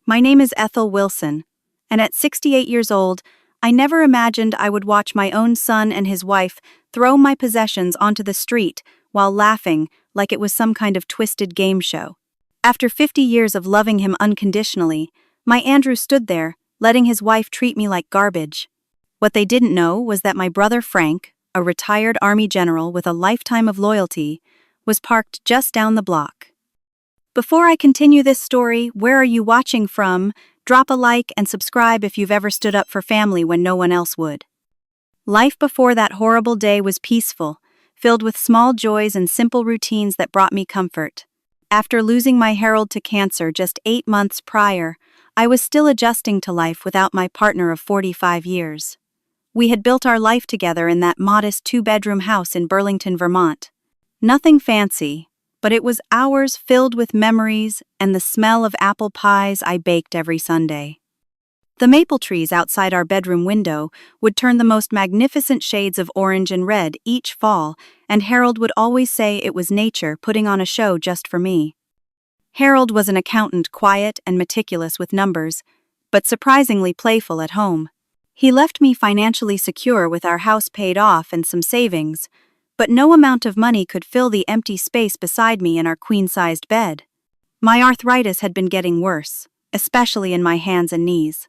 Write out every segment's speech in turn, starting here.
My name is Ethel Wilson, and at 68 years old, I never imagined I would watch my own son and his wife throw my possessions onto the street while laughing like it was some kind of twisted game show. After 50 years of loving him unconditionally, my Andrew stood there, letting his wife treat me like garbage. What they didn't know was that my brother Frank, a retired Army general with a lifetime of loyalty, was parked just down the block. Before I continue this story, where are you watching from? Drop a like and subscribe if you've ever stood up for family when no one else would. Life before that horrible day was peaceful, filled with small joys and simple routines that brought me comfort. After losing my Harold to cancer just 8 months prior, I was still adjusting to life without my partner of 45 years. We had built our life together in that modest 2-bedroom house in Burlington, Vermont. Nothing fancy, but it was ours, filled with memories and the smell of apple pies I baked every Sunday. The maple trees outside our bedroom window would turn the most magnificent shades of orange and red each fall, and Harold would always say it was nature putting on a show just for me. Harold was an accountant, quiet and meticulous with numbers, but surprisingly playful at home. He left me financially secure with our house paid off and some savings, but no amount of money could fill the empty space beside me in our queen-sized bed. My arthritis had been getting worse, especially in my hands and knees.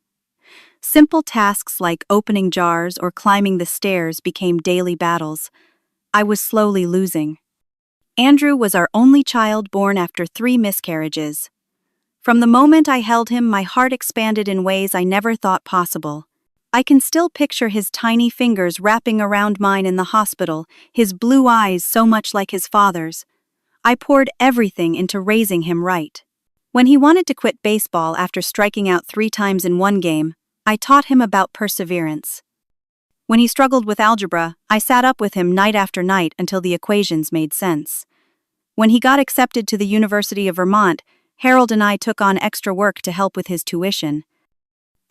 Simple tasks like opening jars or climbing the stairs became daily battles. I was slowly losing. Andrew was our only child, born after 3 miscarriages. From the moment I held him, my heart expanded in ways I never thought possible. I can still picture his tiny fingers wrapping around mine in the hospital, his blue eyes so much like his father's. I poured everything into raising him right. When he wanted to quit baseball after striking out 3 times in one game, I taught him about perseverance. When he struggled with algebra, I sat up with him night after night until the equations made sense. When he got accepted to the University of Vermont, Harold and I took on extra work to help with his tuition.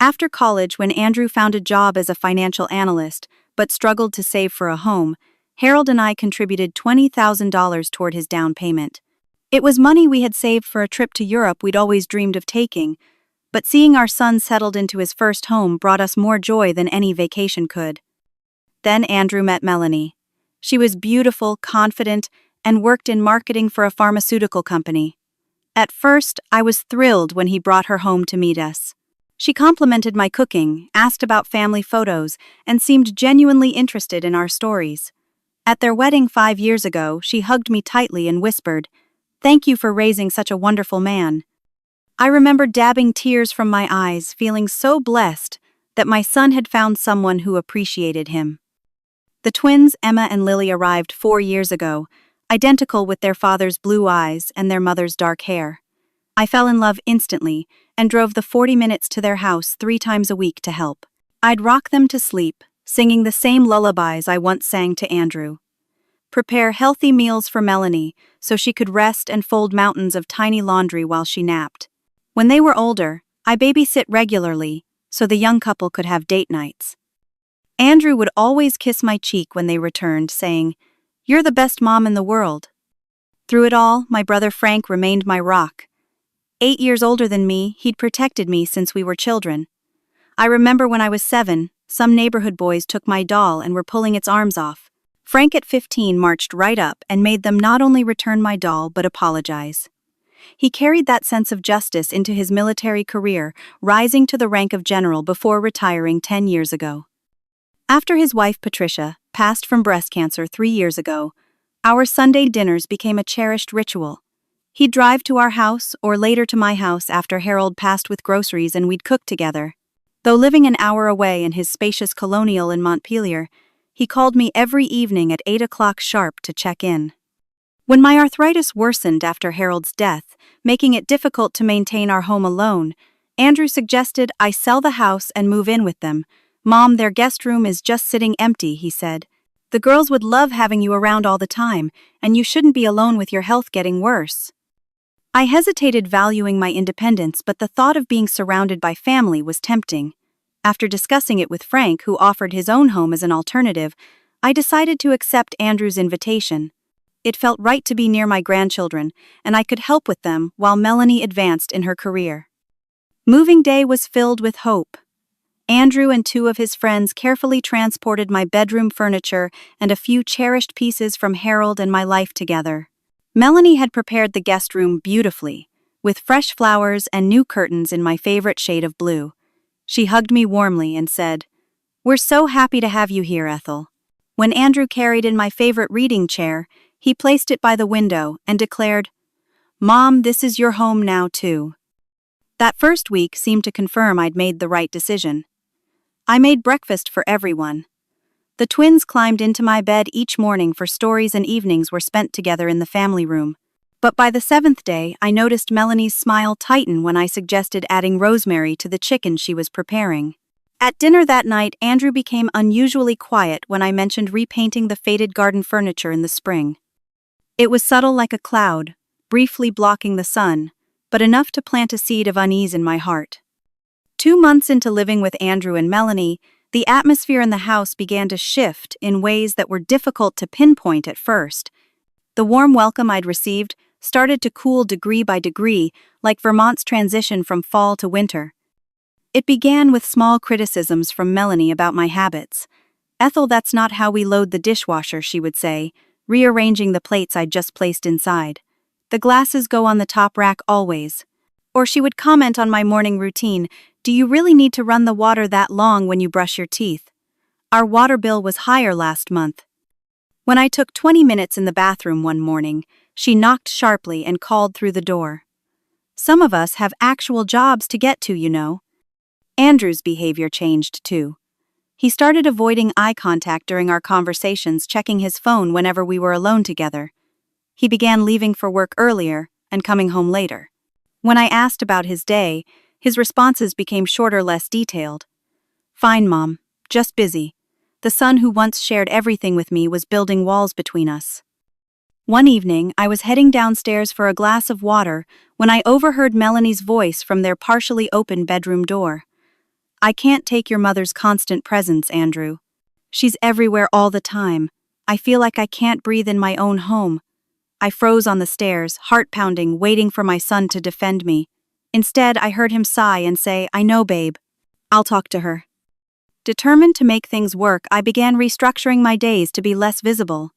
After college, when Andrew found a job as a financial analyst but struggled to save for a home, Harold and I contributed $20,000 toward his down payment. It was money we had saved for a trip to Europe we'd always dreamed of taking, but seeing our son settled into his first home brought us more joy than any vacation could. Then Andrew met Melanie. She was beautiful, confident, and worked in marketing for a pharmaceutical company. At first, I was thrilled when he brought her home to meet us. She complimented my cooking, asked about family photos, and seemed genuinely interested in our stories. At their wedding 5 years ago, she hugged me tightly and whispered, "Thank you for raising such a wonderful man." I remember dabbing tears from my eyes, feeling so blessed that my son had found someone who appreciated him. The twins, Emma and Lily, arrived 4 years ago, identical with their father's blue eyes and their mother's dark hair. I fell in love instantly and drove the 40 minutes to their house 3 times a week to help. I'd rock them to sleep, singing the same lullabies I once sang to Andrew. Prepare healthy meals for Melanie so she could rest and fold mountains of tiny laundry while she napped. When they were older, I babysit regularly so the young couple could have date nights. Andrew would always kiss my cheek when they returned, saying, "You're the best mom in the world." Through it all, my brother Frank remained my rock. 8 years older than me, he'd protected me since we were children. I remember when I was 7, some neighborhood boys took my doll and were pulling its arms off. Frank at 15 marched right up and made them not only return my doll but apologize. He carried that sense of justice into his military career, rising to the rank of general before retiring 10 years ago. After his wife Patricia passed from breast cancer 3 years ago, our Sunday dinners became a cherished ritual. He'd drive to our house or later to my house after Harold passed with groceries and we'd cook together. Though living an hour away in his spacious colonial in Montpelier, he called me every evening at 8 o'clock sharp to check in. When my arthritis worsened after Harold's death, making it difficult to maintain our home alone, Andrew suggested I sell the house and move in with them. "Mom, their guest room is just sitting empty," he said. "The girls would love having you around all the time, and you shouldn't be alone with your health getting worse." I hesitated, valuing my independence, but the thought of being surrounded by family was tempting. After discussing it with Frank, who offered his own home as an alternative, I decided to accept Andrew's invitation. It felt right to be near my grandchildren, and I could help with them while Melanie advanced in her career. Moving day was filled with hope. Andrew and two of his friends carefully transported my bedroom furniture and a few cherished pieces from Harold and my life together. Melanie had prepared the guest room beautifully, with fresh flowers and new curtains in my favorite shade of blue. She hugged me warmly and said, "We're so happy to have you here, Ethel." When Andrew carried in my favorite reading chair, he placed it by the window and declared, "Mom, this is your home now, too." That first week seemed to confirm I'd made the right decision. I made breakfast for everyone. The twins climbed into my bed each morning for stories, and evenings were spent together in the family room. But by the seventh day, I noticed Melanie's smile tighten when I suggested adding rosemary to the chicken she was preparing. At dinner that night, Andrew became unusually quiet when I mentioned repainting the faded garden furniture in the spring. It was subtle like a cloud, briefly blocking the sun, but enough to plant a seed of unease in my heart. 2 months into living with Andrew and Melanie, the atmosphere in the house began to shift in ways that were difficult to pinpoint at first. The warm welcome I'd received started to cool degree by degree, like Vermont's transition from fall to winter. It began with small criticisms from Melanie about my habits. "Ethel, that's not how we load the dishwasher," she would say, rearranging the plates I'd just placed inside. "The glasses go on the top rack always." Or she would comment on my morning routine, "Do you really need to run the water that long when you brush your teeth? Our water bill was higher last month." When I took 20 minutes in the bathroom one morning, she knocked sharply and called through the door. "Some of us have actual jobs to get to, you know." Andrew's behavior changed too. He started avoiding eye contact during our conversations, checking his phone whenever we were alone together. He began leaving for work earlier and coming home later. When I asked about his day, his responses became shorter, less detailed. "Fine, Mom. Just busy. The son who once shared everything with me was building walls between us." One evening, I was heading downstairs for a glass of water when I overheard Melanie's voice from their partially open bedroom door. "I can't take your mother's constant presence, Andrew. She's everywhere all the time. I feel like I can't breathe in my own home." I froze on the stairs, heart pounding, waiting for my son to defend me. Instead, I heard him sigh and say, "I know, babe. I'll talk to her." Determined to make things work, I began restructuring my days to be less visible.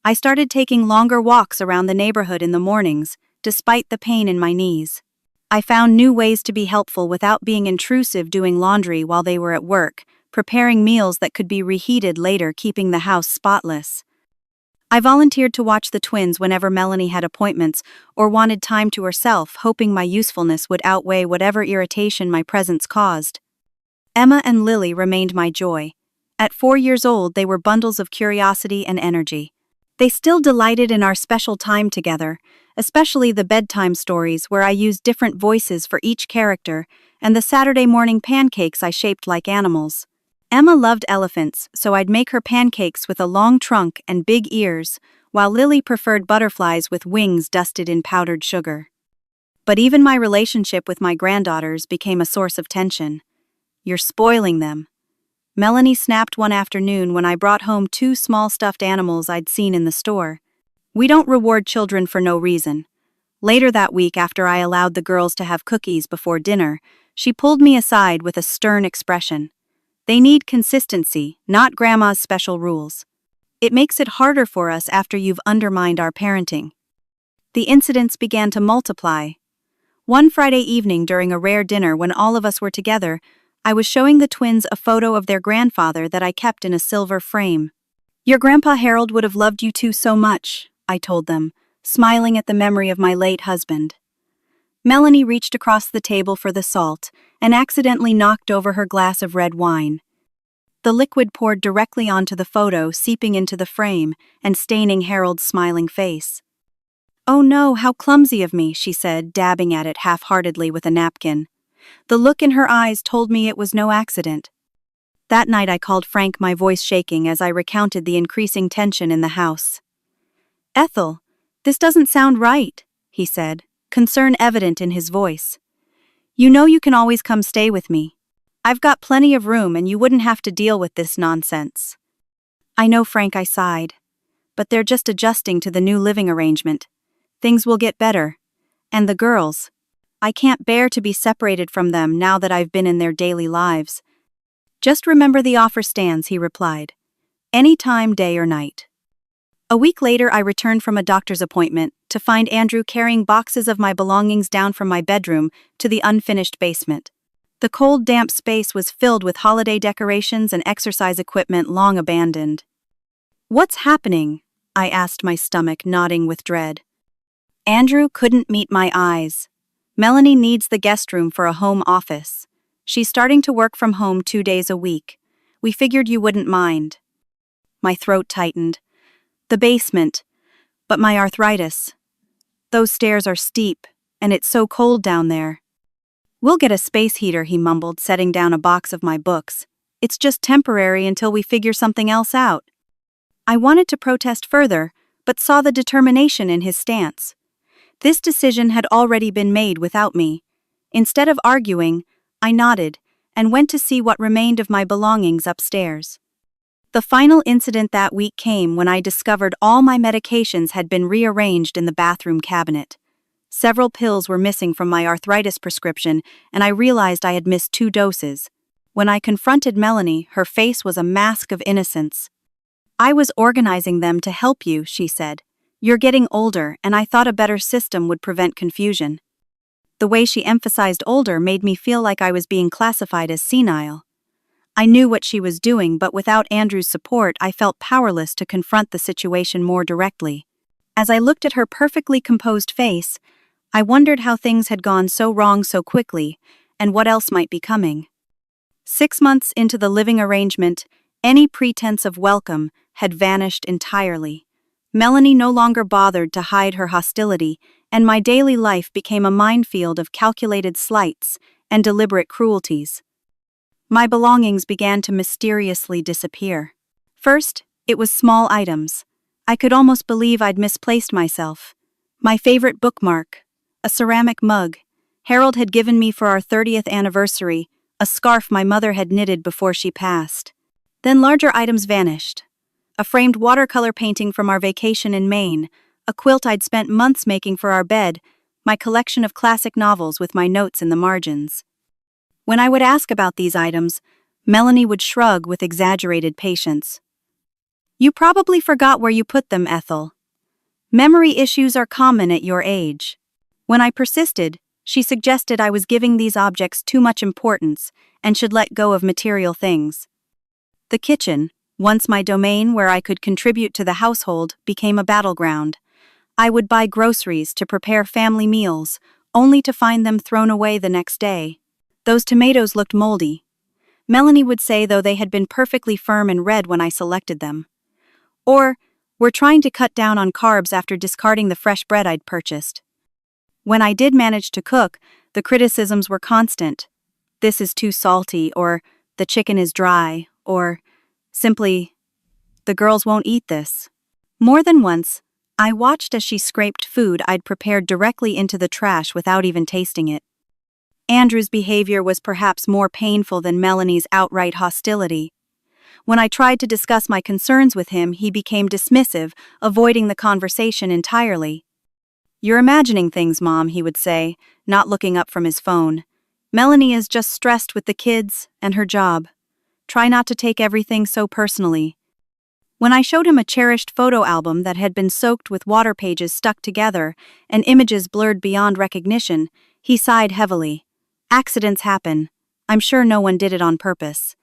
I started taking longer walks around the neighborhood in the mornings, despite the pain in my knees. I found new ways to be helpful without being intrusive, doing laundry while they were at work, preparing meals that could be reheated later, keeping the house spotless. I volunteered to watch the twins whenever Melanie had appointments or wanted time to herself, hoping my usefulness would outweigh whatever irritation my presence caused. Emma and Lily remained my joy. At 4 years old, they were bundles of curiosity and energy. They still delighted in our special time together, especially the bedtime stories where I used different voices for each character, and the Saturday morning pancakes I shaped like animals. Emma loved elephants, so I'd make her pancakes with a long trunk and big ears, while Lily preferred butterflies with wings dusted in powdered sugar. But even my relationship with my granddaughters became a source of tension. "You're spoiling them." Melanie snapped one afternoon when I brought home 2 small stuffed animals I'd seen in the store. "We don't reward children for no reason." Later that week, after I allowed the girls to have cookies before dinner, she pulled me aside with a stern expression. "They need consistency, not Grandma's special rules. It makes it harder for us after you've undermined our parenting." The incidents began to multiply. One Friday evening during a rare dinner when all of us were together, I was showing the twins a photo of their grandfather that I kept in a silver frame. "Your Grandpa Harold would have loved you two so much," I told them, smiling at the memory of my late husband. Melanie reached across the table for the salt and accidentally knocked over her glass of red wine. The liquid poured directly onto the photo, seeping into the frame and staining Harold's smiling face. "Oh no, how clumsy of me," she said, dabbing at it half-heartedly with a napkin. The look in her eyes told me it was no accident. That night I called Frank, my voice shaking as I recounted the increasing tension in the house. "Ethel, this doesn't sound right," he said, concern evident in his voice. "You know you can always come stay with me. I've got plenty of room and you wouldn't have to deal with this nonsense." "I know, Frank," I sighed. "But they're just adjusting to the new living arrangement. Things will get better. And the girls. I can't bear to be separated from them now that I've been in their daily lives. Just remember the offer stands, he replied. Any time, day or night. A week later, I returned from a doctor's appointment to find Andrew carrying boxes of my belongings down from my bedroom to the unfinished basement. The cold, damp space was filled with holiday decorations and exercise equipment long abandoned. What's happening? I asked, my stomach nodding with dread. Andrew couldn't meet my eyes. Melanie needs the guest room for a home office. She's starting to work from home 2 days a week. We figured you wouldn't mind. My throat tightened. The basement. But my arthritis. Those stairs are steep, and it's so cold down there. We'll get a space heater, he mumbled, setting down a box of my books. It's just temporary until we figure something else out. I wanted to protest further, but saw the determination in his stance. This decision had already been made without me. Instead of arguing, I nodded and went to see what remained of my belongings upstairs. The final incident that week came when I discovered all my medications had been rearranged in the bathroom cabinet. Several pills were missing from my arthritis prescription, and I realized I had missed 2 doses. When I confronted Melanie, her face was a mask of innocence. I was organizing them to help you, she said. You're getting older, and I thought a better system would prevent confusion. The way she emphasized older made me feel like I was being classified as senile. I knew what she was doing, but without Andrew's support, I felt powerless to confront the situation more directly. As I looked at her perfectly composed face, I wondered how things had gone so wrong so quickly, and what else might be coming. 6 months into the living arrangement, any pretense of welcome had vanished entirely. Melanie no longer bothered to hide her hostility, and my daily life became a minefield of calculated slights and deliberate cruelties. My belongings began to mysteriously disappear. First, it was small items. I could almost believe I'd misplaced myself. My favorite bookmark, a ceramic mug, Harold had given me for our 30th anniversary, a scarf my mother had knitted before she passed. Then larger items vanished. A framed watercolor painting from our vacation in Maine, a quilt I'd spent months making for our bed, my collection of classic novels with my notes in the margins. When I would ask about these items, Melanie would shrug with exaggerated patience. You probably forgot where you put them, Ethel. Memory issues are common at your age. When I persisted, she suggested I was giving these objects too much importance and should let go of material things. The kitchen, once my domain where I could contribute to the household, became a battleground. I would buy groceries to prepare family meals, only to find them thrown away the next day. Those tomatoes looked moldy. Melanie would say, though, they had been perfectly firm and red when I selected them. Or, we're trying to cut down on carbs after discarding the fresh bread I'd purchased. When I did manage to cook, the criticisms were constant. This is too salty, or the chicken is dry, or simply, the girls won't eat this. More than once, I watched as she scraped food I'd prepared directly into the trash without even tasting it. Andrew's behavior was perhaps more painful than Melanie's outright hostility. When I tried to discuss my concerns with him, he became dismissive, avoiding the conversation entirely. You're imagining things, Mom, he would say, not looking up from his phone. Melanie is just stressed with the kids and her job. Try not to take everything so personally. When I showed him a cherished photo album that had been soaked with water pages stuck together and images blurred beyond recognition, he sighed heavily. Accidents happen. I'm sure no one did it on purpose.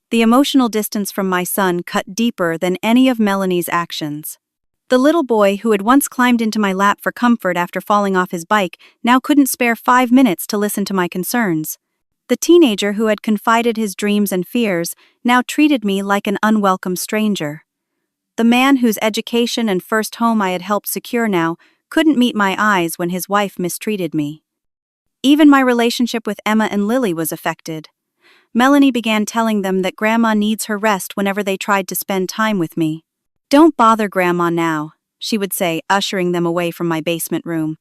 The emotional distance from my son cut deeper than any of Melanie's actions. The little boy who had once climbed into my lap for comfort after falling off his bike now couldn't spare 5 minutes to listen to my concerns. The teenager who had confided his dreams and fears now treated me like an unwelcome stranger. The man whose education and first home I had helped secure now couldn't meet my eyes when his wife mistreated me. Even my relationship with Emma and Lily was affected. Melanie began telling them that Grandma needs her rest whenever they tried to spend time with me. Don't bother Grandma now, she would say, ushering them away from my basement room.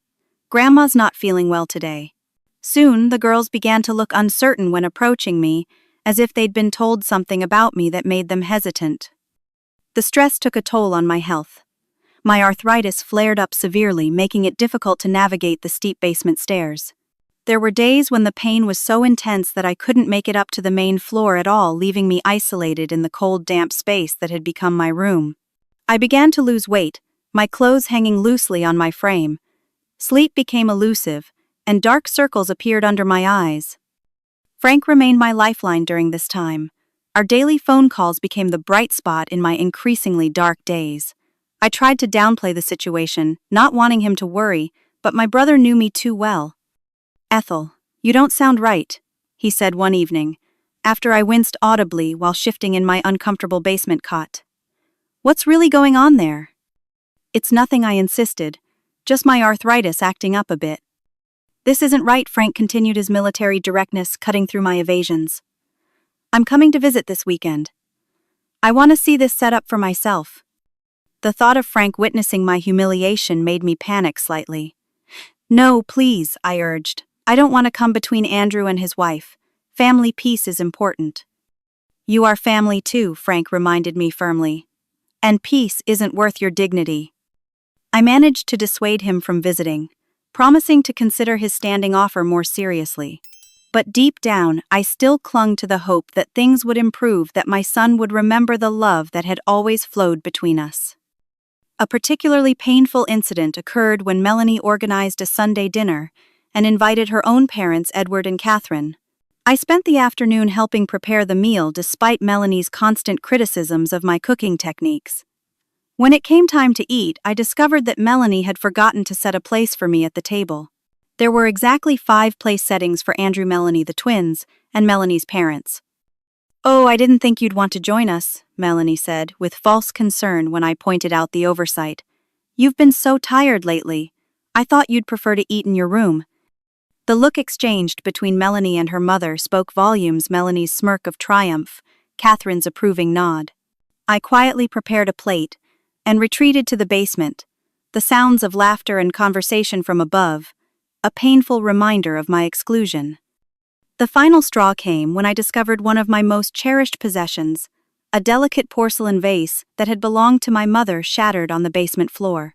Grandma's not feeling well today. Soon, the girls began to look uncertain when approaching me, as if they'd been told something about me that made them hesitant. The stress took a toll on my health. My arthritis flared up severely, making it difficult to navigate the steep basement stairs. There were days when the pain was so intense that I couldn't make it up to the main floor at all, leaving me isolated in the cold, damp space that had become my room. I began to lose weight, my clothes hanging loosely on my frame. Sleep became elusive, and dark circles appeared under my eyes. Frank remained my lifeline during this time. Our daily phone calls became the bright spot in my increasingly dark days. I tried to downplay the situation, not wanting him to worry, but my brother knew me too well. "Ethel, you don't sound right," he said one evening, after I winced audibly while shifting in my uncomfortable basement cot. "What's really going on there?" "It's nothing," I insisted. "Just my arthritis acting up a bit." "This isn't right," Frank continued, his military directness cutting through my evasions. "I'm coming to visit this weekend. I want to see this set up for myself." The thought of Frank witnessing my humiliation made me panic slightly. "No, please," I urged. "I don't want to come between Andrew and his wife. Family peace is important." "You are family too," Frank reminded me firmly. "And peace isn't worth your dignity." I managed to dissuade him from visiting, promising to consider his standing offer more seriously. But deep down, I still clung to the hope that things would improve, that my son would remember the love that had always flowed between us. A particularly painful incident occurred when Melanie organized a Sunday dinner and invited her own parents, Edward and Catherine. I spent the afternoon helping prepare the meal despite Melanie's constant criticisms of my cooking techniques. When it came time to eat, I discovered that Melanie had forgotten to set a place for me at the table. There were exactly 5 place settings for Andrew, Melanie, the twins, and Melanie's parents. "Oh, I didn't think you'd want to join us," Melanie said, with false concern when I pointed out the oversight. "You've been so tired lately. I thought you'd prefer to eat in your room." The look exchanged between Melanie and her mother spoke volumes, Melanie's smirk of triumph, Catherine's approving nod. I quietly prepared a plate and retreated to the basement, the sounds of laughter and conversation from above, a painful reminder of my exclusion. The final straw came when I discovered one of my most cherished possessions, a delicate porcelain vase that had belonged to my mother, shattered on the basement floor.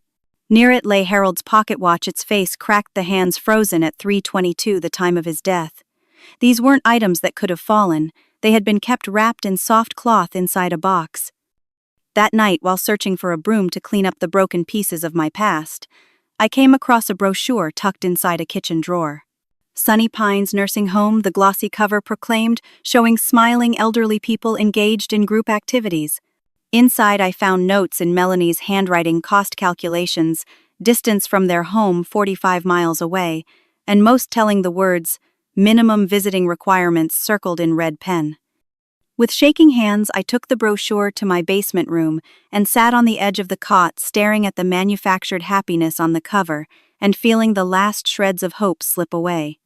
Near it lay Harold's pocket watch, its face cracked, the hands frozen at 3:22, the time of his death. These weren't items that could have fallen, they had been kept wrapped in soft cloth inside a box. That night, while searching for a broom to clean up the broken pieces of my past, I came across a brochure tucked inside a kitchen drawer. Sunny Pines Nursing Home, the glossy cover proclaimed, showing smiling elderly people engaged in group activities. Inside, I found notes in Melanie's handwriting, cost calculations, distance from their home 45 miles away, and most telling, the words, "minimum visiting requirements," circled in red pen. With shaking hands, I took the brochure to my basement room and sat on the edge of the cot, staring at the manufactured happiness on the cover and feeling the last shreds of hope slip away.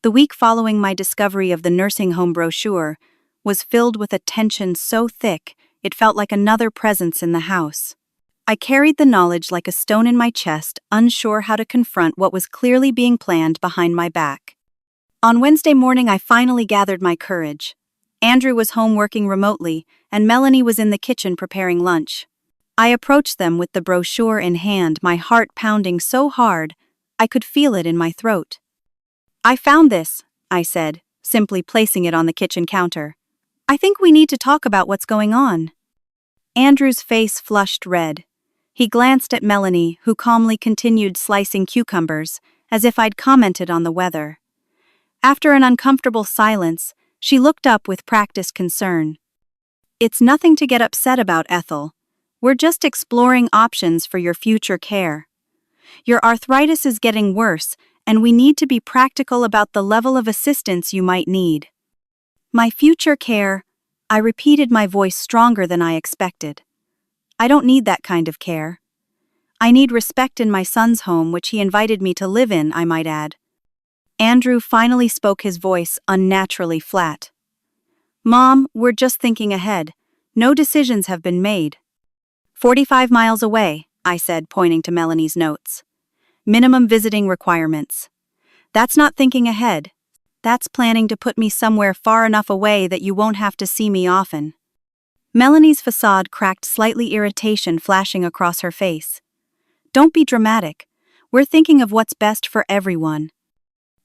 The week following my discovery of the nursing home brochure was filled with a tension so thick it felt like another presence in the house. I carried the knowledge like a stone in my chest, unsure how to confront what was clearly being planned behind my back. On Wednesday morning, I finally gathered my courage. Andrew was home working remotely, and Melanie was in the kitchen preparing lunch. I approached them with the brochure in hand, my heart pounding so hard I could feel it in my throat. "I found this," I said, simply placing it on the kitchen counter. "I think we need to talk about what's going on." Andrew's face flushed red. He glanced at Melanie, who calmly continued slicing cucumbers, as if I'd commented on the weather. After an uncomfortable silence, she looked up with practiced concern. "It's nothing to get upset about, Ethel. We're just exploring options for your future care. Your arthritis is getting worse, and we need to be practical about the level of assistance you might need." "My future care," I repeated, my voice stronger than I expected. "I don't need that kind of care. I need respect in my son's home, which he invited me to live in, I might add." Andrew finally spoke, his voice unnaturally flat. "Mom, we're just thinking ahead. No decisions have been made." 45 miles away," I said, pointing to Melanie's notes. "Minimum visiting requirements. That's not thinking ahead. That's planning to put me somewhere far enough away that you won't have to see me often." Melanie's facade cracked slightly, irritation flashing across her face. "Don't be dramatic. We're thinking of what's best for everyone."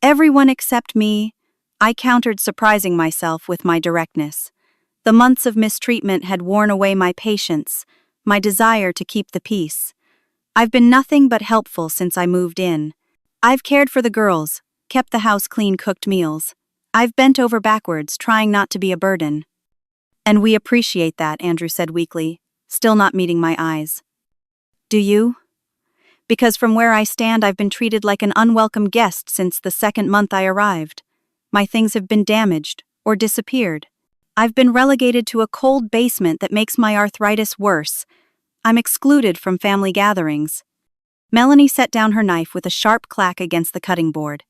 Everyone except me, I countered, surprising myself with my directness. The months of mistreatment had worn away my patience, my desire to keep the peace. I've been nothing but helpful since I moved in. I've cared for the girls, kept the house clean, cooked meals. I've bent over backwards, trying not to be a burden. And we appreciate that, Andrew said weakly, still not meeting my eyes. Do you? Because from where I stand, I've been treated like an unwelcome guest since the second month I arrived. My things have been damaged or disappeared. I've been relegated to a cold basement that makes my arthritis worse. I'm excluded from family gatherings. Melanie set down her knife with a sharp clack against the cutting board.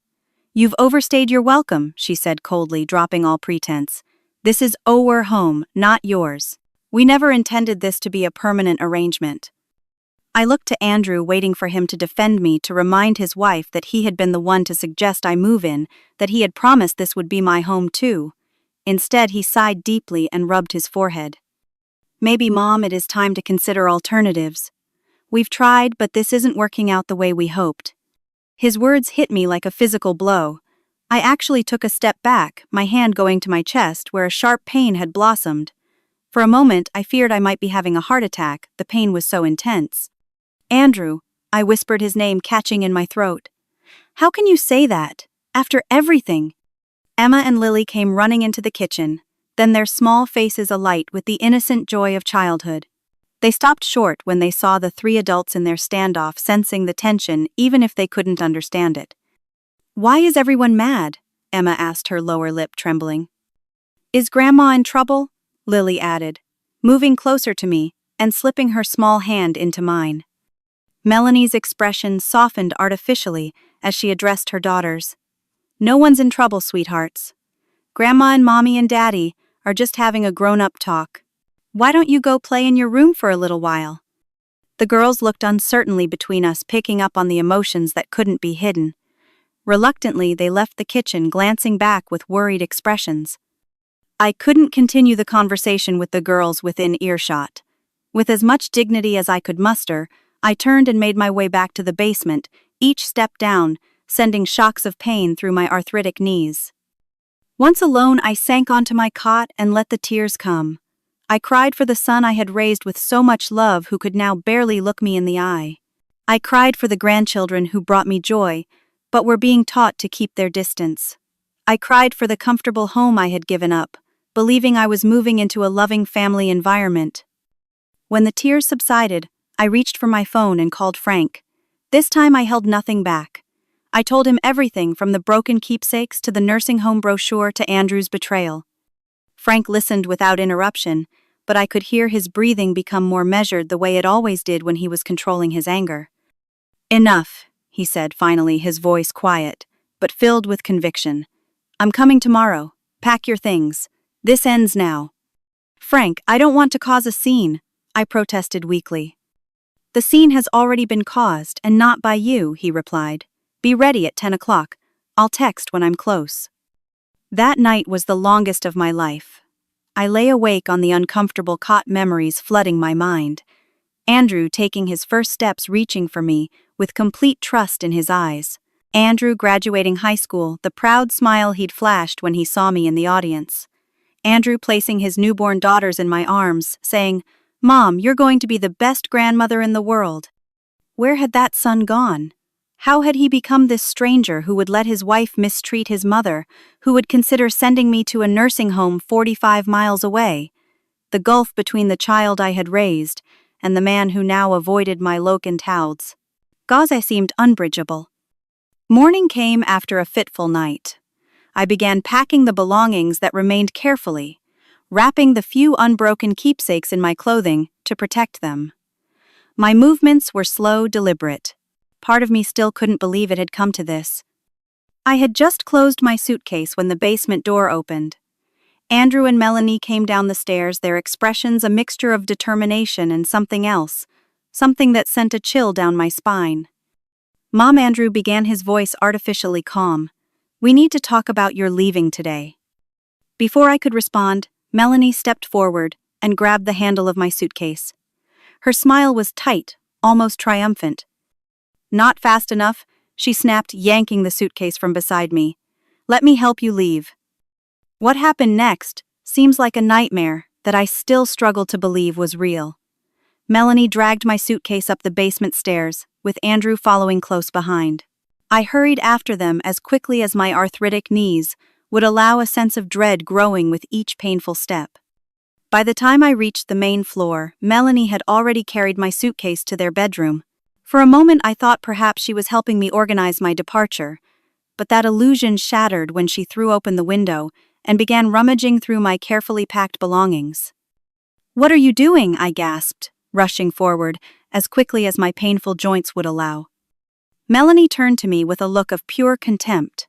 You've overstayed your welcome, she said coldly, dropping all pretense. This is our home, not yours. We never intended this to be a permanent arrangement. I looked to Andrew, waiting for him to defend me, to remind his wife that he had been the one to suggest I move in, that he had promised this would be my home too. Instead, he sighed deeply and rubbed his forehead. Maybe, Mom, it is time to consider alternatives. We've tried, but this isn't working out the way we hoped. His words hit me like a physical blow. I actually took a step back, my hand going to my chest where a sharp pain had blossomed. For a moment, I feared I might be having a heart attack, the pain was so intense. Andrew, I whispered his name, catching in my throat. How can you say that? After everything? Emma and Lily came running into the kitchen, then their small faces alight with the innocent joy of childhood. They stopped short when they saw the three adults in their standoff, sensing the tension even if they couldn't understand it. Why is everyone mad? Emma asked, her lower lip trembling. Is Grandma in trouble? Lily added, moving closer to me and slipping her small hand into mine. Melanie's expression softened artificially as she addressed her daughters. No one's in trouble, sweethearts. Grandma and Mommy and Daddy are just having a grown-up talk. Why don't you go play in your room for a little while? The girls looked uncertainly between us, picking up on the emotions that couldn't be hidden. Reluctantly, they left the kitchen, glancing back with worried expressions. I couldn't continue the conversation with the girls within earshot. With as much dignity as I could muster, I turned and made my way back to the basement, each step down, sending shocks of pain through my arthritic knees. Once alone, I sank onto my cot and let the tears come. I cried for the son I had raised with so much love, who could now barely look me in the eye. I cried for the grandchildren who brought me joy, but were being taught to keep their distance. I cried for the comfortable home I had given up, believing I was moving into a loving family environment. When the tears subsided, I reached for my phone and called Frank. This time I held nothing back. I told him everything, from the broken keepsakes to the nursing home brochure to Andrew's betrayal. Frank listened without interruption, but I could hear his breathing become more measured, the way it always did when he was controlling his anger. Enough, he said finally, his voice quiet, but filled with conviction. I'm coming tomorrow. Pack your things. This ends now. Frank, I don't want to cause a scene, I protested weakly. The scene has already been caused, and not by you, he replied. Be ready at 10 o'clock. I'll text when I'm close. That night was the longest of my life. I lay awake on the uncomfortable cot, memories flooding my mind. Andrew taking his first steps, reaching for me, with complete trust in his eyes. Andrew graduating high school, the proud smile he'd flashed when he saw me in the audience. Andrew placing his newborn daughters in my arms, saying, Mom, you're going to be the best grandmother in the world. Where had that son gone? How had he become this stranger who would let his wife mistreat his mother, who would consider sending me to a nursing home 45 miles away? The gulf between the child I had raised and the man who now avoided my locantouds. Gaza seemed unbridgeable. Morning came after a fitful night. I began packing the belongings that remained carefully, wrapping the few unbroken keepsakes in my clothing to protect them. My movements were slow, deliberate. Part of me still couldn't believe it had come to this. I had just closed my suitcase when the basement door opened. Andrew and Melanie came down the stairs, their expressions a mixture of determination and something else, something that sent a chill down my spine. Mom, Andrew began, his voice artificially calm. We need to talk about your leaving today. Before I could respond, Melanie stepped forward and grabbed the handle of my suitcase. Her smile was tight, almost triumphant. Not fast enough. she snapped, yanking the suitcase from beside me. "Let me help you leave." What happened next seems like a nightmare that I still struggle to believe was real. Melanie dragged my suitcase up the basement stairs, with Andrew following close behind. I hurried after them as quickly as my arthritic knees would allow, a sense of dread growing with each painful step. By the time I reached the main floor, Melanie had already carried my suitcase to their bedroom. For a moment I thought perhaps she was helping me organize my departure, but that illusion shattered when she threw open the window and began rummaging through my carefully packed belongings. "What are you doing?" I gasped, rushing forward as quickly as my painful joints would allow. Melanie turned to me with a look of pure contempt.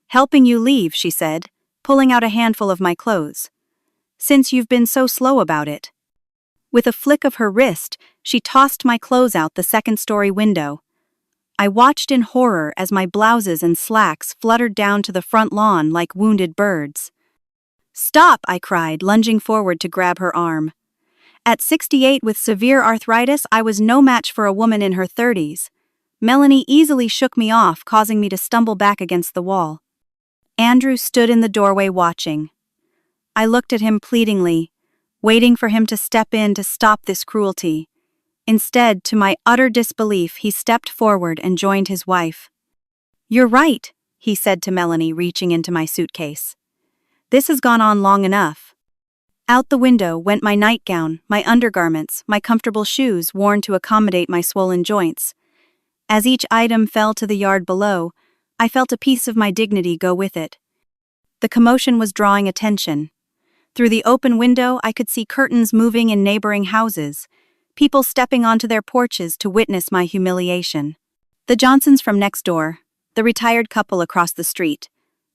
"Helping you leave," she said, pulling out a handful of my clothes. "Since you've been so slow about it." With a flick of her wrist, she tossed my clothes out the second-story window. I watched in horror as my blouses and slacks fluttered down to the front lawn like wounded birds. "Stop!" I cried, lunging forward to grab her arm. At 68 with severe arthritis, I was no match for a woman in her 30s. Melanie easily shook me off, causing me to stumble back against the wall. Andrew stood in the doorway watching. I looked at him pleadingly, waiting for him to step in to stop this cruelty. Instead, to my utter disbelief, he stepped forward and joined his wife. "You're right," he said to Melanie, reaching into my suitcase. "This has gone on long enough." Out the window went my nightgown, my undergarments, my comfortable shoes worn to accommodate my swollen joints. As each item fell to the yard below, I felt a piece of my dignity go with it. The commotion was drawing attention. Through the open window, I could see curtains moving in neighboring houses, people stepping onto their porches to witness my humiliation. The Johnsons from next door, the retired couple across the street,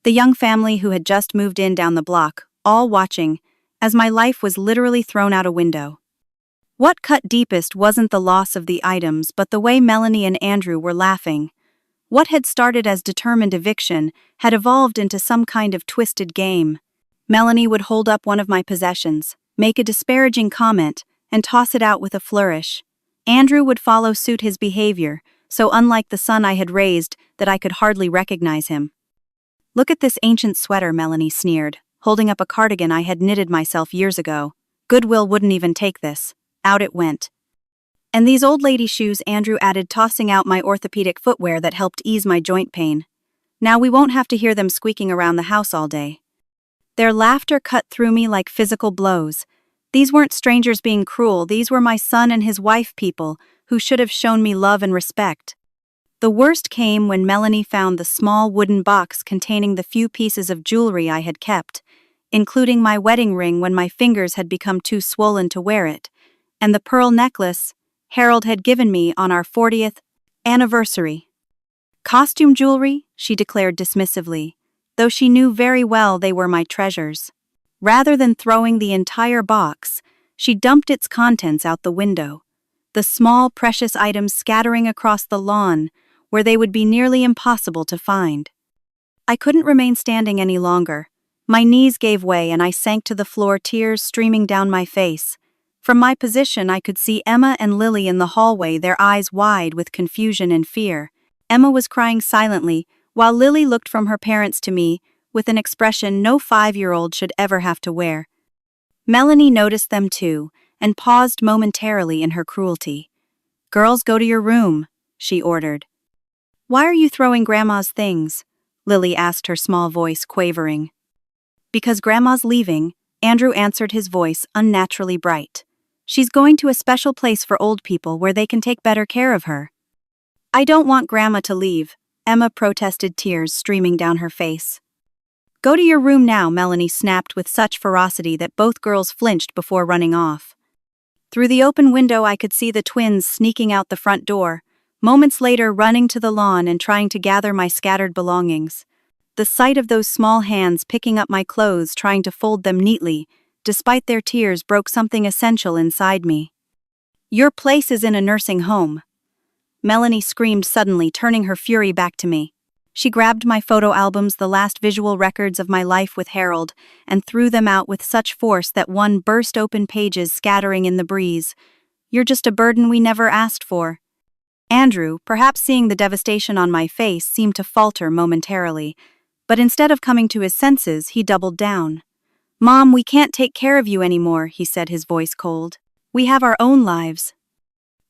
the young family who had just moved in down the block, all watching, as my life was literally thrown out a window. What cut deepest wasn't the loss of the items, but the way Melanie and Andrew were laughing. What had started as determined eviction had evolved into some kind of twisted game. Melanie would hold up one of my possessions, make a disparaging comment, and toss it out with a flourish. Andrew would follow suit, his behavior so unlike the son I had raised that I could hardly recognize him. "Look at this ancient sweater," Melanie sneered, holding up a cardigan I had knitted myself years ago. "Goodwill wouldn't even take this." Out it went. "And these old lady shoes," Andrew added, tossing out my orthopedic footwear that helped ease my joint pain. "Now we won't have to hear them squeaking around the house all day." Their laughter cut through me like physical blows. These weren't strangers being cruel, these were my son and his wife, people who should have shown me love and respect. The worst came when Melanie found the small wooden box containing the few pieces of jewelry I had kept, including my wedding ring when my fingers had become too swollen to wear it, and the pearl necklace Harold had given me on our 40th anniversary. "Costume jewelry," she declared dismissively, though she knew very well they were my treasures. Rather than throwing the entire box, she dumped its contents out the window, the small, precious items scattering across the lawn where they would be nearly impossible to find. I couldn't remain standing any longer. My knees gave way and I sank to the floor, tears streaming down my face. From my position, I could see Emma and Lily in the hallway, their eyes wide with confusion and fear. Emma was crying silently, while Lily looked from her parents to me with an expression no 5-year-old should ever have to wear. Melanie noticed them too, and paused momentarily in her cruelty. "Girls, go to your room," she ordered. "Why are you throwing Grandma's things?" Lily asked, her small voice quavering. "Because Grandma's leaving," Andrew answered, his voice unnaturally bright. "She's going to a special place for old people where they can take better care of her." "I don't want Grandma to leave," Emma protested, tears streaming down her face. "Go to your room now," Melanie snapped with such ferocity that both girls flinched before running off. Through the open window I could see the twins sneaking out the front door, moments later running to the lawn and trying to gather my scattered belongings. The sight of those small hands picking up my clothes, trying to fold them neatly, despite their tears, broke something essential inside me. "Your place is in a nursing home," Melanie screamed suddenly, turning her fury back to me. She grabbed my photo albums, the last visual records of my life with Harold, and threw them out with such force that one burst open, pages scattering in the breeze. "You're just a burden we never asked for." Andrew, perhaps seeing the devastation on my face, seemed to falter momentarily, but instead of coming to his senses, he doubled down. "Mom, we can't take care of you anymore," he said, his voice cold. "We have our own lives."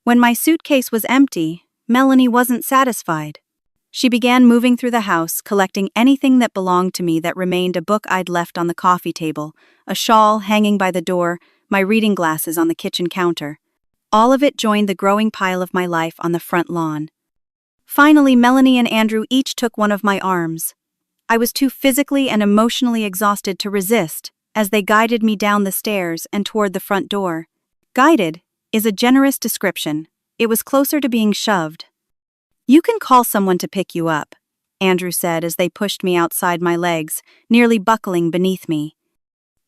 When my suitcase was empty, Melanie wasn't satisfied. She began moving through the house, collecting anything that belonged to me that remained: a book I'd left on the coffee table, a shawl hanging by the door, my reading glasses on the kitchen counter. All of it joined the growing pile of my life on the front lawn. Finally, Melanie and Andrew each took one of my arms. I was too physically and emotionally exhausted to resist as they guided me down the stairs and toward the front door. Guided is a generous description. It was closer to being shoved. "You can call someone to pick you up," Andrew said as they pushed me outside my legs, nearly buckling beneath me.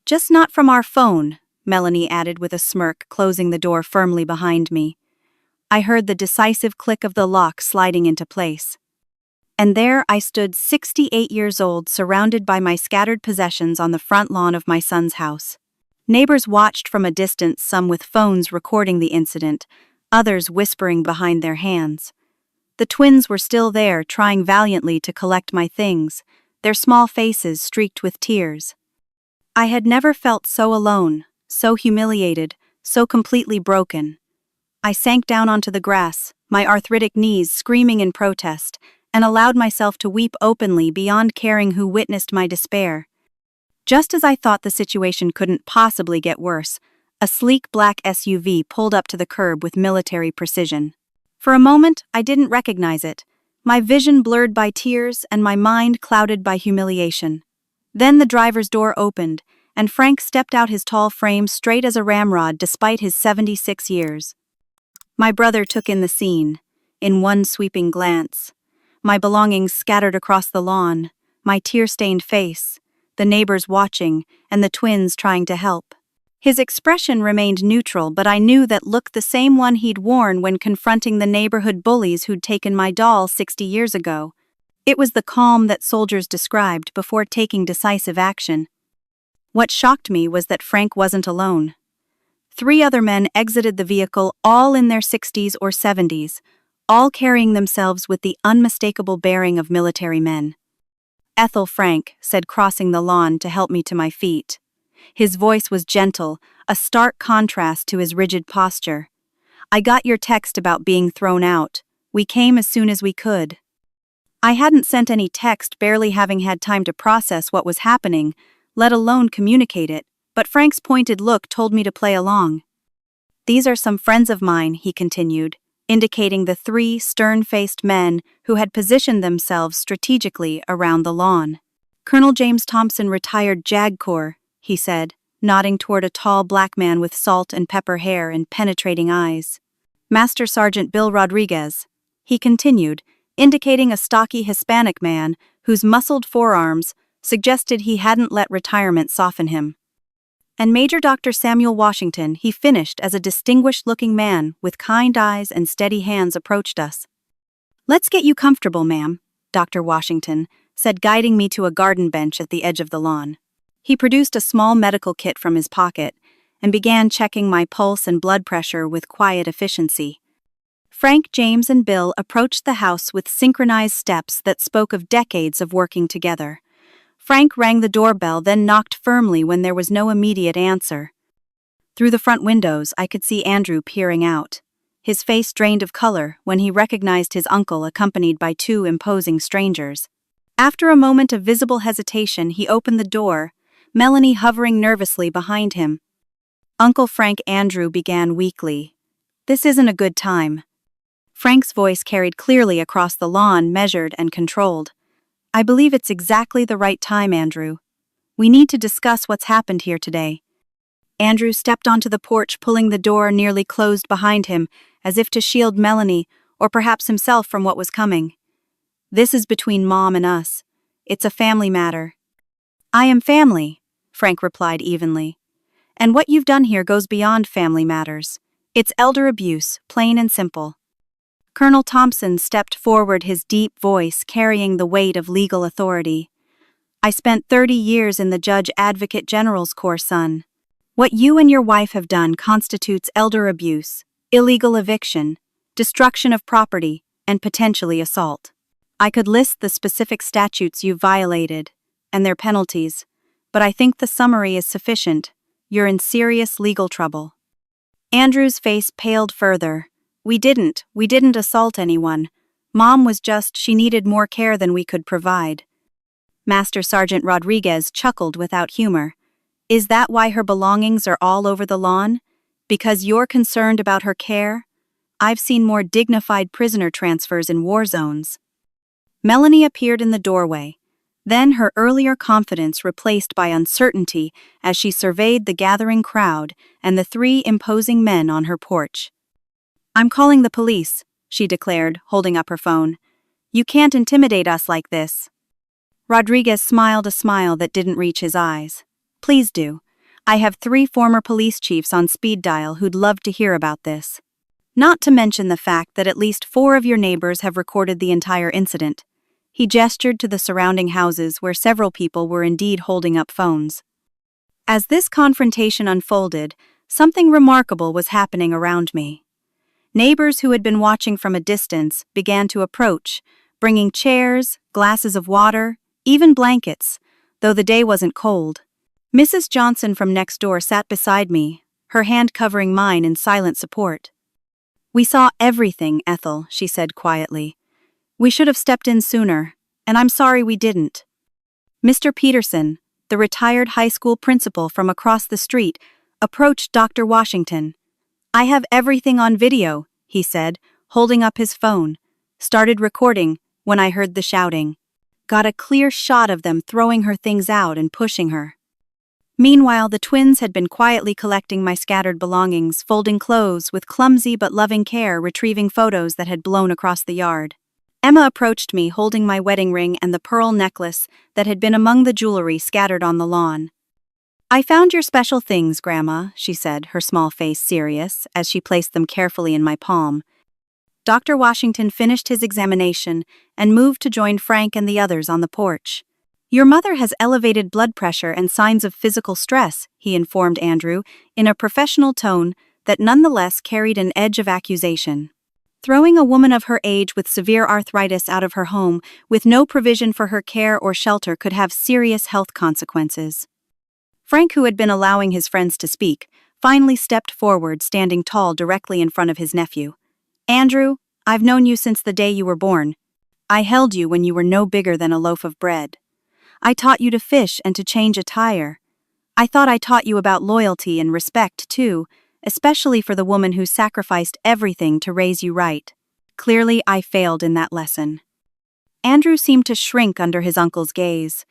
"Just not from our phone," Melanie added with a smirk, closing the door firmly behind me. I heard the decisive click of the lock sliding into place. And there I stood, 68 years old, surrounded by my scattered possessions on the front lawn of my son's house. Neighbors watched from a distance, some with phones recording the incident, others whispering behind their hands. The twins were still there, trying valiantly to collect my things, their small faces streaked with tears. I had never felt so alone, so humiliated, so completely broken. I sank down onto the grass, my arthritic knees screaming in protest, and allowed myself to weep openly, beyond caring who witnessed my despair. Just as I thought the situation couldn't possibly get worse, a sleek black SUV pulled up to the curb with military precision. For a moment, I didn't recognize it, my vision blurred by tears and my mind clouded by humiliation. Then the driver's door opened, and Frank stepped out, his tall frame straight as a ramrod despite his 76 years. My brother took in the scene, in one sweeping glance. My belongings scattered across the lawn, my tear-stained face, the neighbors watching, and the twins trying to help. His expression remained neutral, but I knew that look, the same one he'd worn when confronting the neighborhood bullies who'd taken my doll 60 years ago. It was the calm that soldiers described before taking decisive action. What shocked me was that Frank wasn't alone. 3 other men exited the vehicle, all in their 60s or 70s, all carrying themselves with the unmistakable bearing of military men. "Ethel," Frank said, crossing the lawn to help me to my feet. His voice was gentle, a stark contrast to his rigid posture. "I got your text about being thrown out. We came as soon as we could." I hadn't sent any text, barely having had time to process what was happening, let alone communicate it, but Frank's pointed look told me to play along. "These are some friends of mine," he continued, indicating the 3 stern-faced men who had positioned themselves strategically around the lawn. "Colonel James Thompson, retired JAG Corps," he said, nodding toward a tall black man with salt and pepper hair and penetrating eyes. "Master Sergeant Bill Rodriguez," he continued, indicating a stocky Hispanic man whose muscled forearms suggested he hadn't let retirement soften him. "And Major Dr. Samuel Washington," he finished as a distinguished-looking man with kind eyes and steady hands approached us. "Let's get you comfortable, ma'am," Dr. Washington said, guiding me to a garden bench at the edge of the lawn. He produced a small medical kit from his pocket and began checking my pulse and blood pressure with quiet efficiency. Frank, James, and Bill approached the house with synchronized steps that spoke of decades of working together. Frank rang the doorbell, then knocked firmly when there was no immediate answer. Through the front windows, I could see Andrew peering out. His face drained of color when he recognized his uncle accompanied by 2 imposing strangers. After a moment of visible hesitation, he opened the door, Melanie hovering nervously behind him. "Uncle Frank," Andrew began weakly. "This isn't a good time." Frank's voice carried clearly across the lawn, measured and controlled. "I believe it's exactly the right time, Andrew. We need to discuss what's happened here today." Andrew stepped onto the porch, pulling the door nearly closed behind him, as if to shield Melanie, or perhaps himself, from what was coming. "This is between Mom and us. It's a family matter." "I am family," Frank replied evenly. "And what you've done here goes beyond family matters. It's elder abuse, plain and simple." Colonel Thompson stepped forward, his deep voice carrying the weight of legal authority. "I spent 30 years in the Judge Advocate General's Corps, son. What you and your wife have done constitutes elder abuse, illegal eviction, destruction of property, and potentially assault. I could list the specific statutes you violated and their penalties, but I think the summary is sufficient. You're in serious legal trouble. Andrew's face paled further. We didn't assault anyone. Mom was she needed more care than we could provide. Master Sergeant Rodriguez chuckled without humor. Is that why her belongings are all over the lawn? Because you're concerned about her care? I've seen more dignified prisoner transfers in war zones. Melanie appeared in the doorway. Then her earlier confidence replaced by uncertainty as she surveyed the gathering crowd and the three imposing men on her porch. I'm calling the police, she declared, holding up her phone. You can't intimidate us like this. Rodriguez smiled a smile that didn't reach his eyes. Please do. I have 3 former police chiefs on speed dial who'd love to hear about this. Not to mention the fact that at least 4 of your neighbors have recorded the entire incident. He gestured to the surrounding houses where several people were indeed holding up phones. As this confrontation unfolded, something remarkable was happening around me. Neighbors who had been watching from a distance began to approach, bringing chairs, glasses of water, even blankets, though the day wasn't cold. Mrs. Johnson from next door sat beside me, her hand covering mine in silent support. We saw everything, Ethel, she said quietly. We should have stepped in sooner, and I'm sorry we didn't. Mr. Peterson, the retired high school principal from across the street, approached Dr. Washington. I have everything on video, he said, holding up his phone. Started recording when I heard the shouting. Got a clear shot of them throwing her things out and pushing her. Meanwhile, the twins had been quietly collecting my scattered belongings, folding clothes, with clumsy but loving care retrieving photos that had blown across the yard. Emma approached me holding my wedding ring and the pearl necklace that had been among the jewelry scattered on the lawn. I found your special things, Grandma, she said, her small face serious, as she placed them carefully in my palm. Dr. Washington finished his examination and moved to join Frank and the others on the porch. Your mother has elevated blood pressure and signs of physical stress, he informed Andrew, in a professional tone that nonetheless carried an edge of accusation. Throwing a woman of her age with severe arthritis out of her home with no provision for her care or shelter could have serious health consequences. Frank, who had been allowing his friends to speak, finally stepped forward, standing tall directly in front of his nephew. Andrew, I've known you since the day you were born. I held you when you were no bigger than a loaf of bread. I taught you to fish and to change a tire. I thought I taught you about loyalty and respect, too, especially for the woman who sacrificed everything to raise you right. Clearly, I failed in that lesson. Andrew seemed to shrink under his uncle's gaze.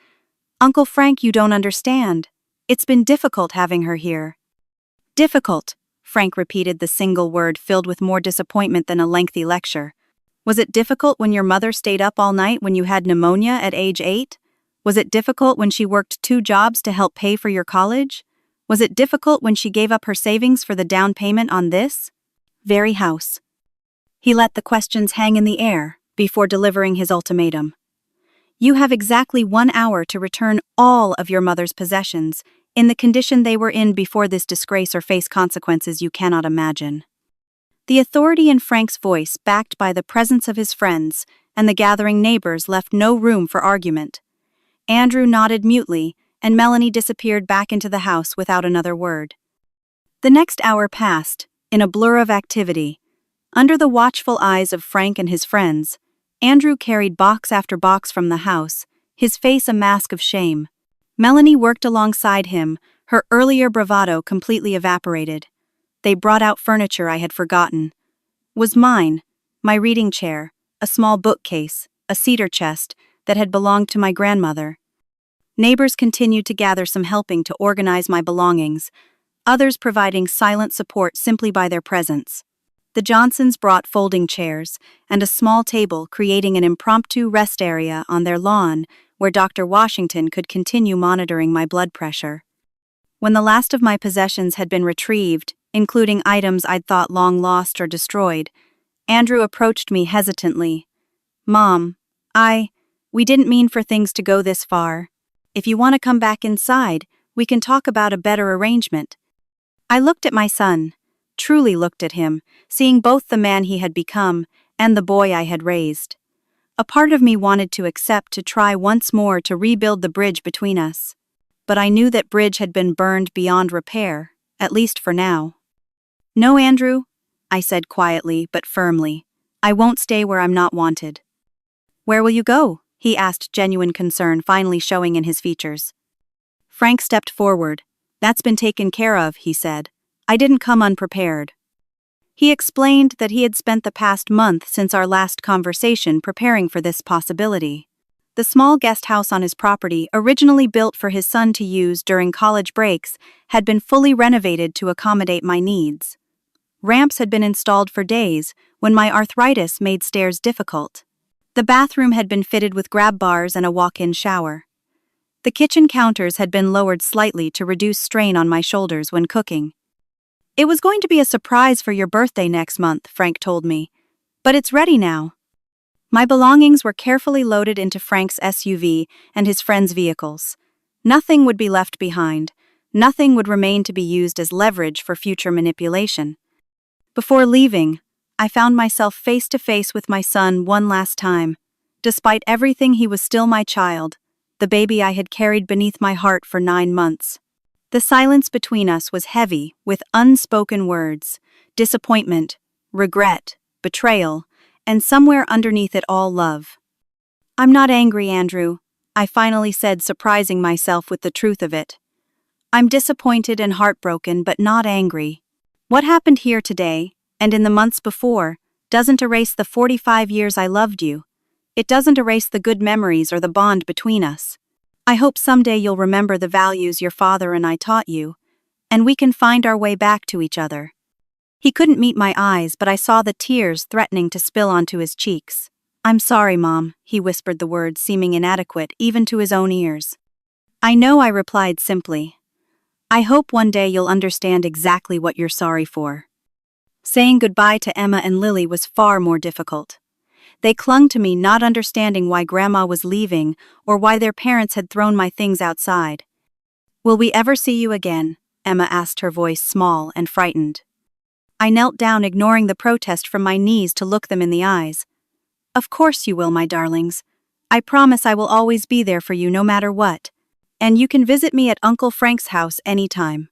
Uncle Frank, you don't understand. It's been difficult having her here. Difficult, Frank repeated the single word filled with more disappointment than a lengthy lecture. Was it difficult when your mother stayed up all night when you had pneumonia at age 8? Was it difficult when she worked 2 jobs to help pay for your college? Was it difficult when she gave up her savings for the down payment on this very house? He let the questions hang in the air before delivering his ultimatum. You have exactly 1 hour to return all of your mother's possessions in the condition they were in before this disgrace or face consequences you cannot imagine. The authority in Frank's voice, backed by the presence of his friends and the gathering neighbors, left no room for argument. Andrew nodded mutely, and Melanie disappeared back into the house without another word. The next hour passed, in a blur of activity. Under the watchful eyes of Frank and his friends, Andrew carried box after box from the house, his face a mask of shame. Melanie worked alongside him, her earlier bravado completely evaporated. They brought out furniture I had forgotten. Was mine, my reading chair, a small bookcase, a cedar chest that had belonged to my grandmother. Neighbors continued to gather some helping to organize my belongings, others providing silent support simply by their presence. The Johnsons brought folding chairs and a small table, creating an impromptu rest area on their lawn where Dr. Washington could continue monitoring my blood pressure. When the last of my possessions had been retrieved, including items I'd thought long lost or destroyed, Andrew approached me hesitantly. Mom, we didn't mean for things to go this far. If you want to come back inside, we can talk about a better arrangement. I looked at my son, truly looked at him, seeing both the man he had become and the boy I had raised. A part of me wanted to accept to try once more to rebuild the bridge between us. But I knew that bridge had been burned beyond repair, at least for now. "No, Andrew," I said quietly but firmly. "I won't stay where I'm not wanted." "Where will you go?" he asked, genuine concern finally showing in his features. Frank stepped forward. "That's been taken care of," he said. "I didn't come unprepared." He explained that he had spent the past month since our last conversation preparing for this possibility. The small guest house on his property, originally built for his son to use during college breaks, had been fully renovated to accommodate my needs. Ramps had been installed for days when my arthritis made stairs difficult. The bathroom had been fitted with grab bars and a walk-in shower. The kitchen counters had been lowered slightly to reduce strain on my shoulders when cooking. "It was going to be a surprise for your birthday next month," Frank told me, "but it's ready now." My belongings were carefully loaded into Frank's SUV and his friends' vehicles. Nothing would be left behind. Nothing would remain to be used as leverage for future manipulation. Before leaving, I found myself face to face with my son one last time. Despite everything, he was still my child, the baby I had carried beneath my heart for 9 months. The silence between us was heavy with unspoken words, disappointment, regret, betrayal, and somewhere underneath it all, love. "I'm not angry, Andrew," I finally said, surprising myself with the truth of it. "I'm disappointed and heartbroken, but not angry. What happened here today, and in the months before, doesn't erase the 45 years I loved you. It doesn't erase the good memories or the bond between us. I hope someday you'll remember the values your father and I taught you, and we can find our way back to each other." He couldn't meet my eyes, but I saw the tears threatening to spill onto his cheeks. "I'm sorry, Mom," he whispered the words, seeming inadequate even to his own ears. "I know," I replied simply. "I hope one day you'll understand exactly what you're sorry for." Saying goodbye to Emma and Lily was far more difficult. They clung to me, not understanding why Grandma was leaving or why their parents had thrown my things outside. "Will we ever see you again?" Emma asked, her voice small and frightened. I knelt down, ignoring the protest from my knees to look them in the eyes. "Of course you will, my darlings. I promise I will always be there for you no matter what. And you can visit me at Uncle Frank's house anytime.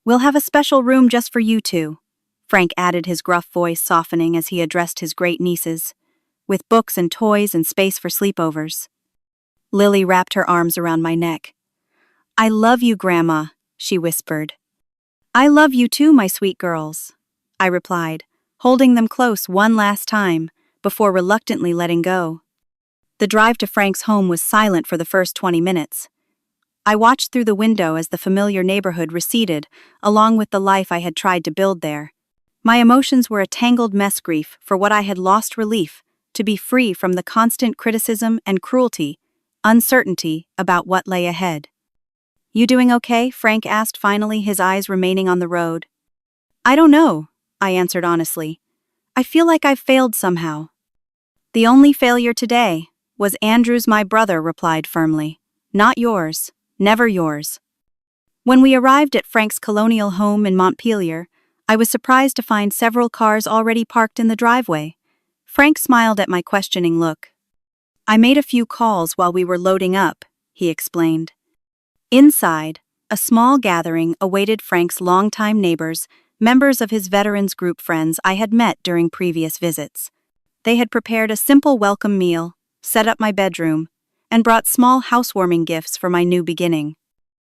We'll have a special room just for you two," Frank added, his gruff voice softening as he addressed his great nieces, "with books and toys and space for sleepovers." Lily wrapped her arms around my neck. "I love you, Grandma," she whispered. "I love you too, my sweet girls," I replied, holding them close one last time before reluctantly letting go. The drive to Frank's home was silent for the first 20 minutes. I watched through the window as the familiar neighborhood receded, along with the life I had tried to build there. My emotions were a tangled mess, grief for what I had lost, relief to be free from the constant criticism and cruelty, uncertainty about what lay ahead. "You doing okay?" Frank asked finally, his eyes remaining on the road. "I don't know," I answered honestly. "I feel like I've failed somehow." "The only failure today was Andrew's," my brother replied firmly. "Not yours, never yours." When we arrived at Frank's colonial home in Montpelier, I was surprised to find several cars already parked in the driveway. Frank smiled at my questioning look. "I made a few calls while we were loading up," he explained. Inside, a small gathering awaited Frank's longtime neighbors, members of his veterans group friends I had met during previous visits. They had prepared a simple welcome meal, set up my bedroom, and brought small housewarming gifts for my new beginning.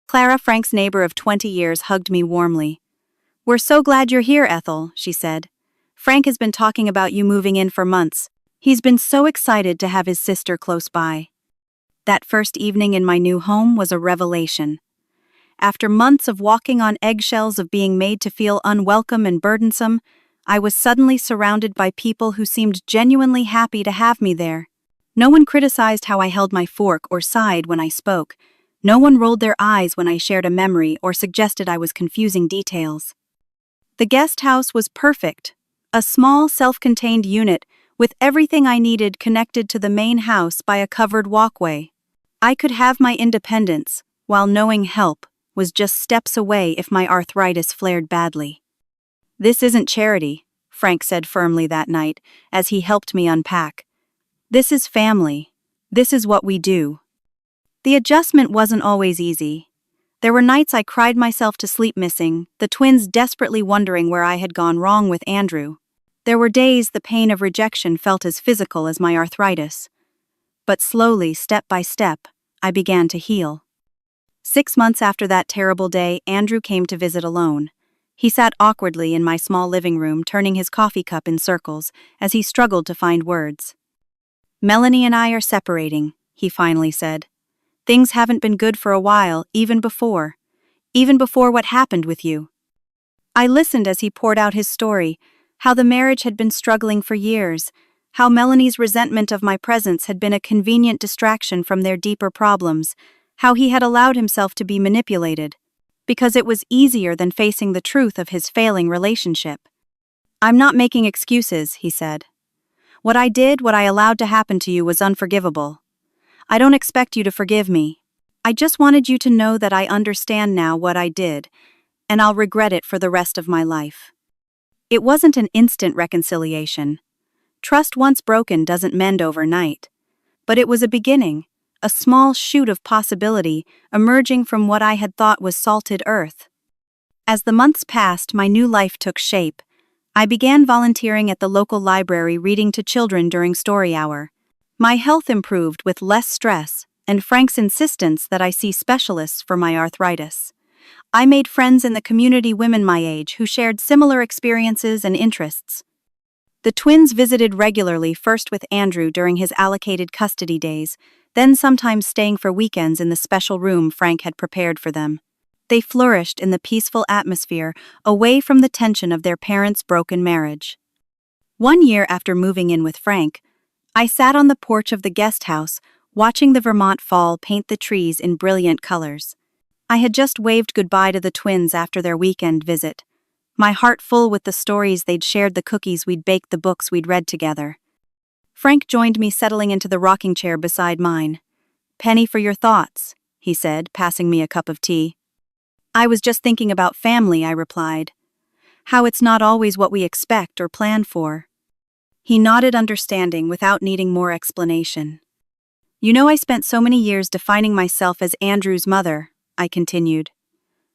Clara, Frank's neighbor of 20 years, hugged me warmly. "We're so glad you're here, Ethel," she said. "Frank has been talking about you moving in for months. He's been so excited to have his sister close by." That first evening in my new home was a revelation. After months of walking on eggshells, of being made to feel unwelcome and burdensome, I was suddenly surrounded by people who seemed genuinely happy to have me there. No one criticized how I held my fork or sighed when I spoke. No one rolled their eyes when I shared a memory or suggested I was confusing details. The guest house was perfect, a small, self-contained unit with everything I needed connected to the main house by a covered walkway. I could have my independence, while knowing help was just steps away if my arthritis flared badly. "This isn't charity," Frank said firmly that night, as he helped me unpack. "This is family. This is what we do." The adjustment wasn't always easy. There were nights I cried myself to sleep missing, the twins desperately wondering where I had gone wrong with Andrew. There were days the pain of rejection felt as physical as my arthritis. But slowly, step by step, I began to heal. 6 months after that terrible day, Andrew came to visit alone. He sat awkwardly in my small living room, turning his coffee cup in circles as he struggled to find words. "Melanie and I are separating," he finally said. "Things haven't been good for a while, even before what happened with you." I listened as he poured out his story, how the marriage had been struggling for years, how Melanie's resentment of my presence had been a convenient distraction from their deeper problems, how he had allowed himself to be manipulated, because it was easier than facing the truth of his failing relationship. "I'm not making excuses," he said. What I allowed to happen to you was unforgivable. I don't expect you to forgive me. I just wanted you to know that I understand now what I did, and I'll regret it for the rest of my life." It wasn't an instant reconciliation. Trust once broken doesn't mend overnight. But it was a beginning, a small shoot of possibility emerging from what I had thought was salted earth. As the months passed, my new life took shape. I began volunteering at the local library, reading to children during story hour. My health improved with less stress, and Frank's insistence that I see specialists for my arthritis. I made friends in the community, women my age who shared similar experiences and interests. The twins visited regularly, first with Andrew during his allocated custody days, then sometimes staying for weekends in the special room Frank had prepared for them. They flourished in the peaceful atmosphere, away from the tension of their parents' broken marriage. One year after moving in with Frank, I sat on the porch of the guest house, watching the Vermont fall paint the trees in brilliant colors. I had just waved goodbye to the twins after their weekend visit, my heart full with the stories they'd shared, the cookies we'd baked, the books we'd read together. Frank joined me, settling into the rocking chair beside mine. "Penny, for your thoughts," he said, passing me a cup of tea. "I was just thinking about family," I replied. "How it's not always what we expect or plan for." He nodded, understanding without needing more explanation. "You know, I spent so many years defining myself as Andrew's mother," I continued.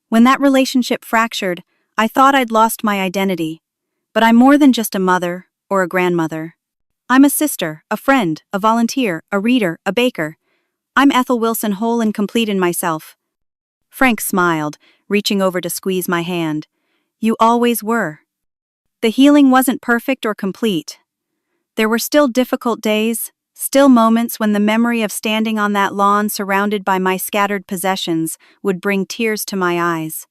"When that relationship fractured, I thought I'd lost my identity. But I'm more than just a mother or a grandmother. I'm a sister, a friend, a volunteer, a reader, a baker. I'm Ethel Wilson, whole and complete in myself." Frank smiled, reaching over to squeeze my hand. "You always were." The healing wasn't perfect or complete. There were still difficult days, still moments when the memory of standing on that lawn surrounded by my scattered possessions would bring tears to my eyes.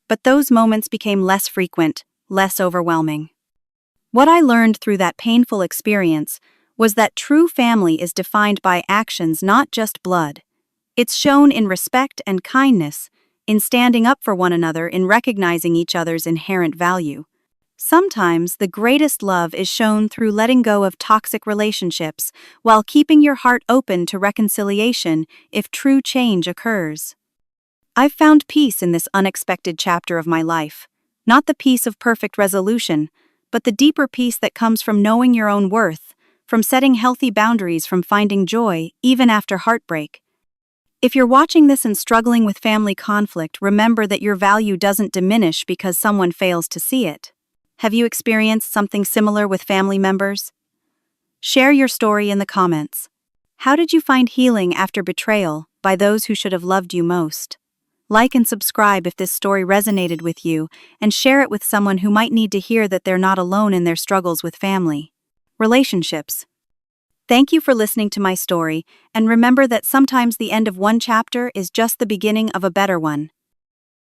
But those moments became less frequent, less overwhelming. What I learned through that painful experience was that true family is defined by actions, not just blood. It's shown in respect and kindness, in standing up for one another, in recognizing each other's inherent value. Sometimes the greatest love is shown through letting go of toxic relationships while keeping your heart open to reconciliation if true change occurs. I've found peace in this unexpected chapter of my life, not the peace of perfect resolution, but the deeper peace that comes from knowing your own worth, from setting healthy boundaries, from finding joy even after heartbreak. If you're watching this and struggling with family conflict, remember that your value doesn't diminish because someone fails to see it. Have you experienced something similar with family members? Share your story in the comments. How did you find healing after betrayal by those who should have loved you most? Like and subscribe if this story resonated with you, and share it with someone who might need to hear that they're not alone in their struggles with family relationships. Thank you for listening to my story, and remember that sometimes the end of one chapter is just the beginning of a better one.